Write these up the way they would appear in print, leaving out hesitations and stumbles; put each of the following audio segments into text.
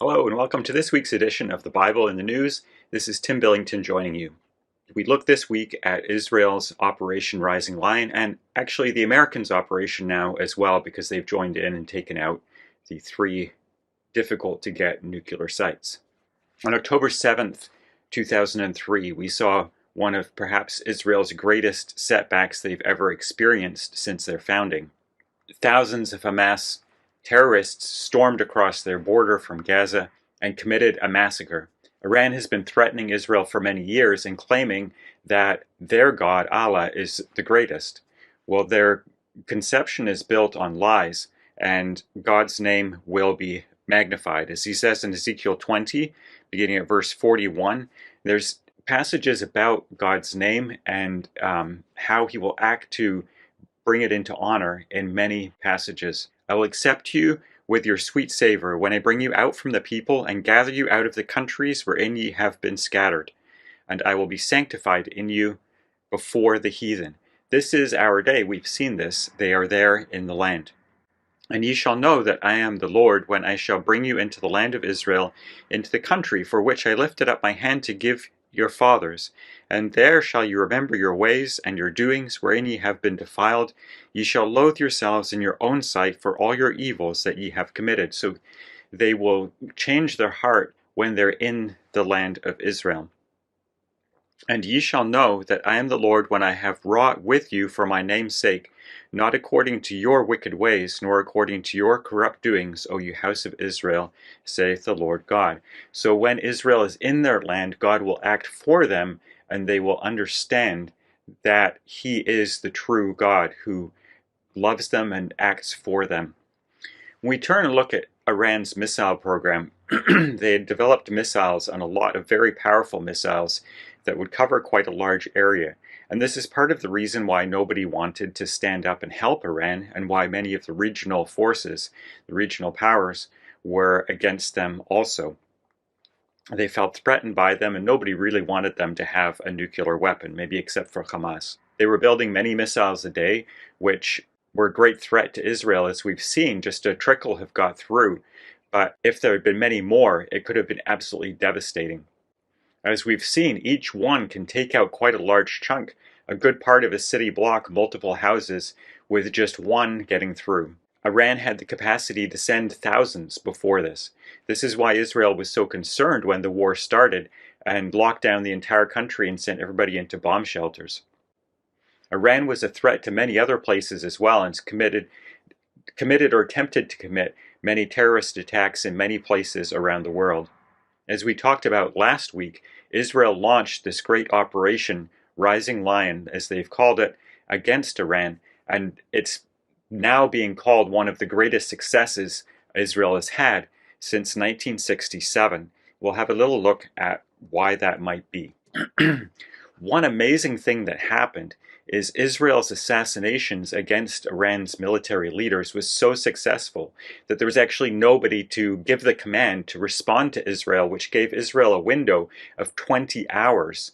Hello and welcome to this week's edition of the Bible in the News. This is Tim Billington joining you. We look this week at Israel's Operation Rising Lion, and actually the Americans' operation now as well, because they've joined in and taken out the 3 difficult-to-get nuclear sites. On October 7th, 2003, we saw one of perhaps Israel's greatest setbacks they've ever experienced since their founding. Thousands of Hamas terrorists stormed across their border from Gaza and committed a massacre. Iran has been threatening Israel for many years and claiming that their God, Allah, is the greatest. Well, their conception is built on lies, and God's name will be magnified. As he says in Ezekiel 20, beginning at verse 41, there's passages about God's name and how he will act to bring it into honor in many passages. I will accept you with your sweet savor when I bring you out from the people and gather you out of the countries wherein ye have been scattered. And I will be sanctified in you before the heathen. This is our day. We've seen this. They are there in the land. And ye shall know that I am the Lord when I shall bring you into the land of Israel, into the country for which I lifted up my hand to give your fathers, and there shall you remember your ways and your doings wherein ye have been defiled. Ye shall loathe yourselves in your own sight for all your evils that ye have committed. So they will change their heart when they're in the land of Israel. And ye shall know that I am the Lord when I have wrought with you for my name's sake, not according to your wicked ways, nor according to your corrupt doings, O you house of Israel, saith the Lord God. So when Israel is in their land, God will act for them, and they will understand that he is the true God who loves them and acts for them. When we turn and look at Iran's missile program, they had developed missiles, and a lot of very powerful missiles that would cover quite a large area. And this is part of the reason why nobody wanted to stand up and help Iran, and why many of the regional forces, the regional powers, were against them also. They felt threatened by them, and nobody really wanted them to have a nuclear weapon, maybe except for Hamas. They were building many missiles a day, which were a great threat to Israel, as we've seen. Just a trickle have got through. But if there had been many more, it could have been absolutely devastating. As we've seen, each one can take out quite a large chunk, a good part of a city block, multiple houses, with just one getting through. Iran had the capacity to send thousands before this. This is why Israel was so concerned when the war started and locked down the entire country and sent everybody into bomb shelters. Iran was a threat to many other places as well, and committed or attempted to commit many terrorist attacks in many places around the world. As we talked about last week, Israel launched this great operation, Rising Lion, as they've called it, against Iran, and it's now being called one of the greatest successes Israel has had since 1967. We'll have a little look at why that might be. One amazing thing that happened is Israel's assassinations against Iran's military leaders was so successful that there was actually nobody to give the command to respond to Israel, which gave Israel a window of 20 hours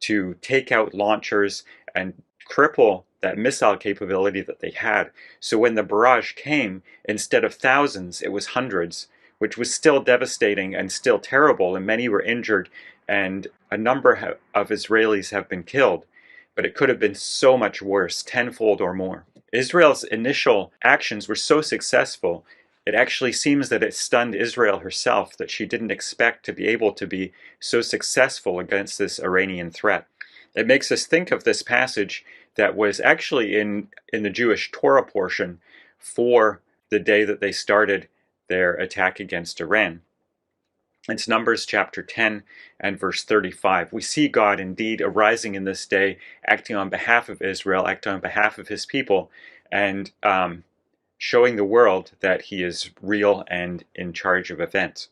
to take out launchers and cripple that missile capability that they had. So when the barrage came, instead of thousands, it was hundreds, which was still devastating and still terrible, and many were injured, and a number of Israelis have been killed. But it could have been so much worse, tenfold or more. Israel's initial actions were so successful, it actually seems that it stunned Israel herself, that she didn't expect to be able to be so successful against this Iranian threat. It makes us think of this passage that was actually in the Jewish Torah portion for the day that they started their attack against Iran. It's Numbers chapter 10 and verse 35. We see God indeed arising in this day, acting on behalf of Israel, acting on behalf of his people, and showing the world that he is real and in charge of events.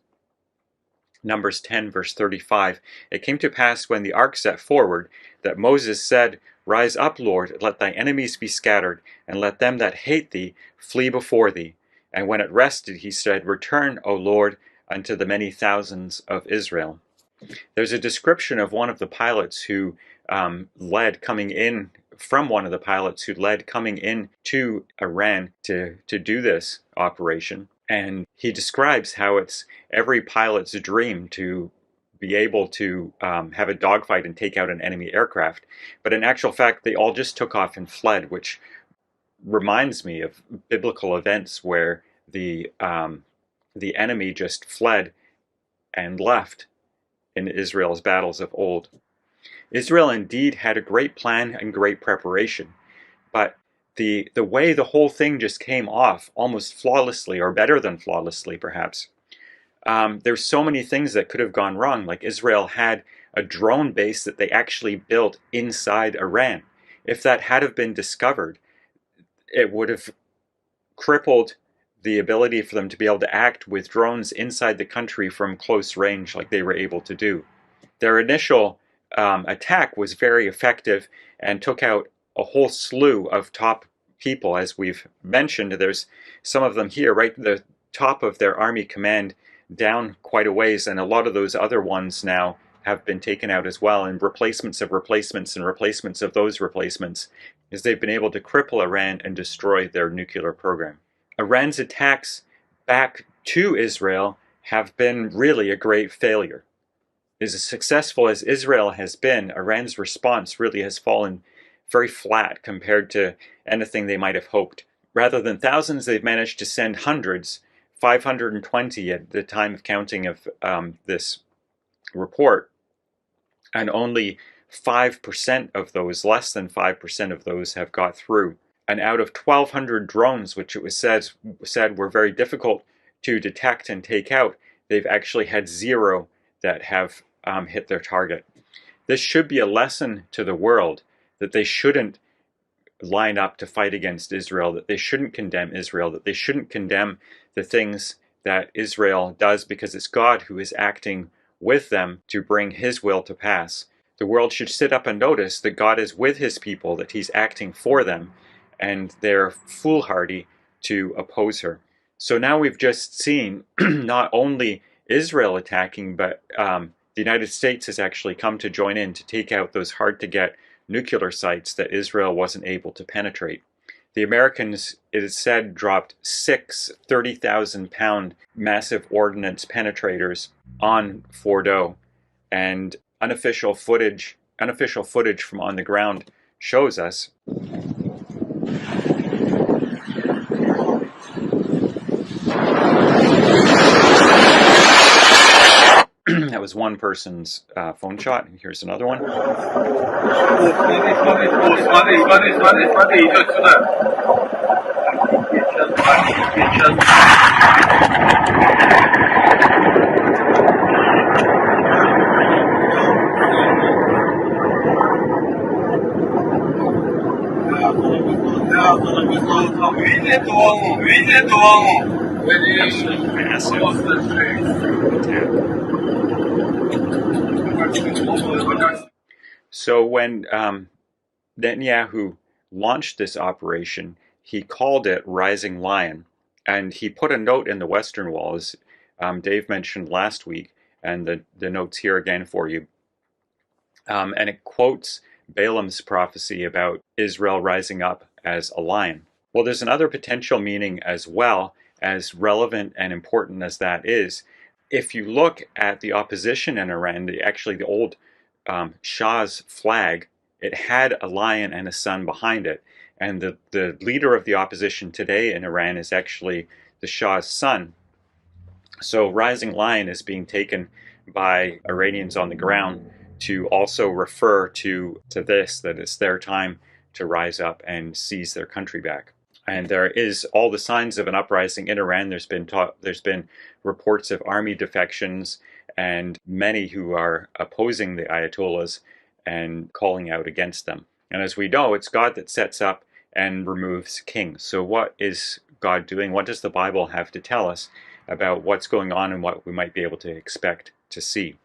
Numbers 10 verse 35. It came to pass when the ark set forward that Moses said, Rise up, Lord, let thy enemies be scattered, and let them that hate thee flee before thee. And when it rested, he said, Return, O Lord, unto the many thousands of Israel. There's a description of one of the pilots who led coming in to Iran to do this operation. And he describes how it's every pilot's dream to be able to have a dogfight and take out an enemy aircraft. But in actual fact, they all just took off and fled, which reminds me of biblical events where the enemy just fled and left in Israel's battles of old. Israel indeed had a great plan and great preparation, but the way the whole thing just came off almost flawlessly, or better than flawlessly perhaps, there's so many things that could have gone wrong. Like Israel had a drone base that they actually built inside Iran. If that had have been discovered, it would have crippled the ability for them to be able to act with drones inside the country from close range like they were able to do. Their initial attack was very effective and took out a whole slew of top people. As we've mentioned, there's some of them here, right at the top of their army command, down quite a ways, and a lot of those other ones now have been taken out as well, and replacements of replacements and replacements of those replacements, as they've been able to cripple Iran and destroy their nuclear program. Iran's attacks back to Israel have been really a great failure. As successful as Israel has been, Iran's response really has fallen very flat compared to anything they might have hoped. Rather than thousands, they've managed to send hundreds, 520 at the time of counting of this report, and only 5% of those, less than 5% of those, have got through. And out of 1,200 drones, which it was said were very difficult to detect and take out, they've actually had 0 that have hit their target. This should be a lesson to the world that they shouldn't line up to fight against Israel, that they shouldn't condemn Israel, that they shouldn't condemn the things that Israel does, because it's God who is acting with them to bring his will to pass. The world should sit up and notice that God is with his people, that he's acting for them, and they're foolhardy to oppose her. So now we've just seen not only Israel attacking, but the United States has actually come to join in to take out those hard-to-get nuclear sites that Israel wasn't able to penetrate. The Americans, it is said, dropped 6 30,000-pound massive ordnance penetrators on Fordo, and unofficial footage from on the ground shows us that was one person's phone shot, and here's another one. Massive attack. So when Netanyahu launched this operation, he called it Rising Lion, and he put a note in the Western Wall, as Dave mentioned last week, and the note's here again for you. And it quotes Balaam's prophecy about Israel rising up as a lion. Well, there's another potential meaning as well, as relevant and important as that is. If you look at the opposition in Iran, the old Shah's flag, it had a lion and a sun behind it. And the leader of the opposition today in Iran is actually the Shah's son. So Rising Lion is being taken by Iranians on the ground to also refer to this, that it's their time to rise up and seize their country back. And there is all the signs of an uprising in Iran. There's been reports of army defections and many who are opposing the Ayatollahs and calling out against them. And as we know, it's God that sets up and removes kings. So what is God doing? What does the Bible have to tell us about what's going on and what we might be able to expect to see?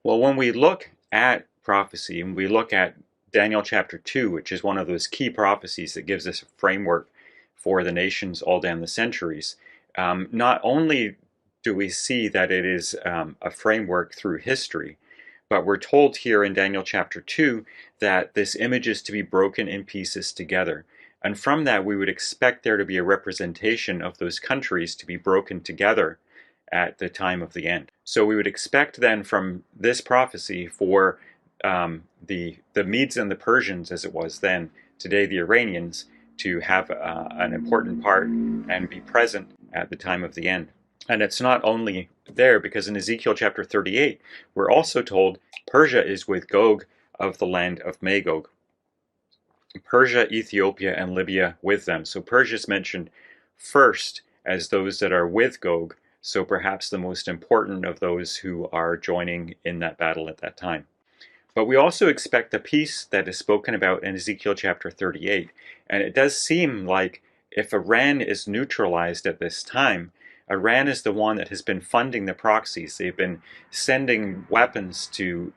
Well, when we look at prophecy and we look at Daniel chapter 2, which is one of those key prophecies that gives us a framework for the nations all down the centuries, not only do we see that it is a framework through history, but we're told here in Daniel chapter 2 that this image is to be broken in pieces together. And from that, we would expect there to be a representation of those countries to be broken together at the time of the end. So we would expect then from this prophecy for the Medes and the Persians, as it was then, today the Iranians, to have an important part and be present at the time of the end. And it's not only there, because in Ezekiel chapter 38, we're also told Persia is with Gog of the land of Magog. Persia, Ethiopia, and Libya with them. So Persia is mentioned first as those that are with Gog, so perhaps the most important of those who are joining in that battle at that time. But we also expect the peace that is spoken about in Ezekiel chapter 38. And it does seem like if Iran is neutralized at this time, Iran is the one that has been funding the proxies. They've been sending weapons to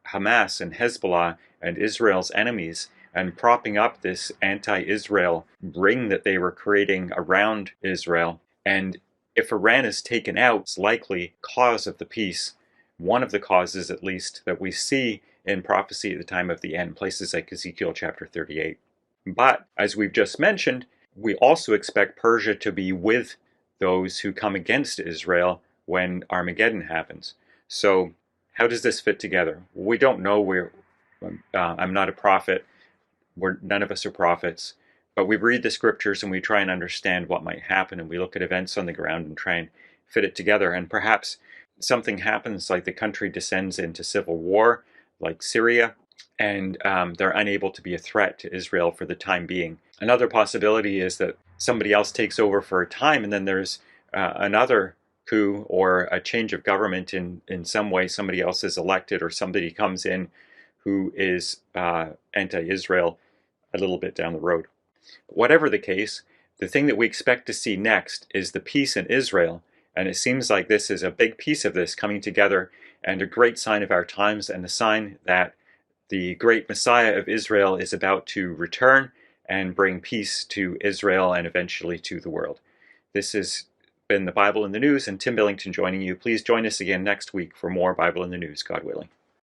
Hamas and Hezbollah and Israel's enemies, and propping up this anti-Israel ring that they were creating around Israel. And if Iran is taken out, it's likely cause of the peace, one of the causes at least, that we see in prophecy at the time of the end, places like Ezekiel chapter 38. But, as we've just mentioned, we also expect Persia to be with those who come against Israel when Armageddon happens. So, how does this fit together? We don't know. I'm not a prophet. None of us are prophets, but we read the scriptures and we try and understand what might happen, and we look at events on the ground and try and fit it together. And perhaps something happens, like the country descends into civil war, like Syria, and they're unable to be a threat to Israel for the time being. Another possibility is that somebody else takes over for a time, and then there's another coup or a change of government in some way. Somebody else is elected, or somebody comes in who is anti-Israel a little bit down the road. But whatever the case, the thing that we expect to see next is the peace in Israel, and it seems like this is a big piece of this coming together, and a great sign of our times, and a sign that the great Messiah of Israel is about to return and bring peace to Israel and eventually to the world. This has been the Bible in the News, and Tim Billington joining you. Please join us again next week for more Bible in the News, God willing.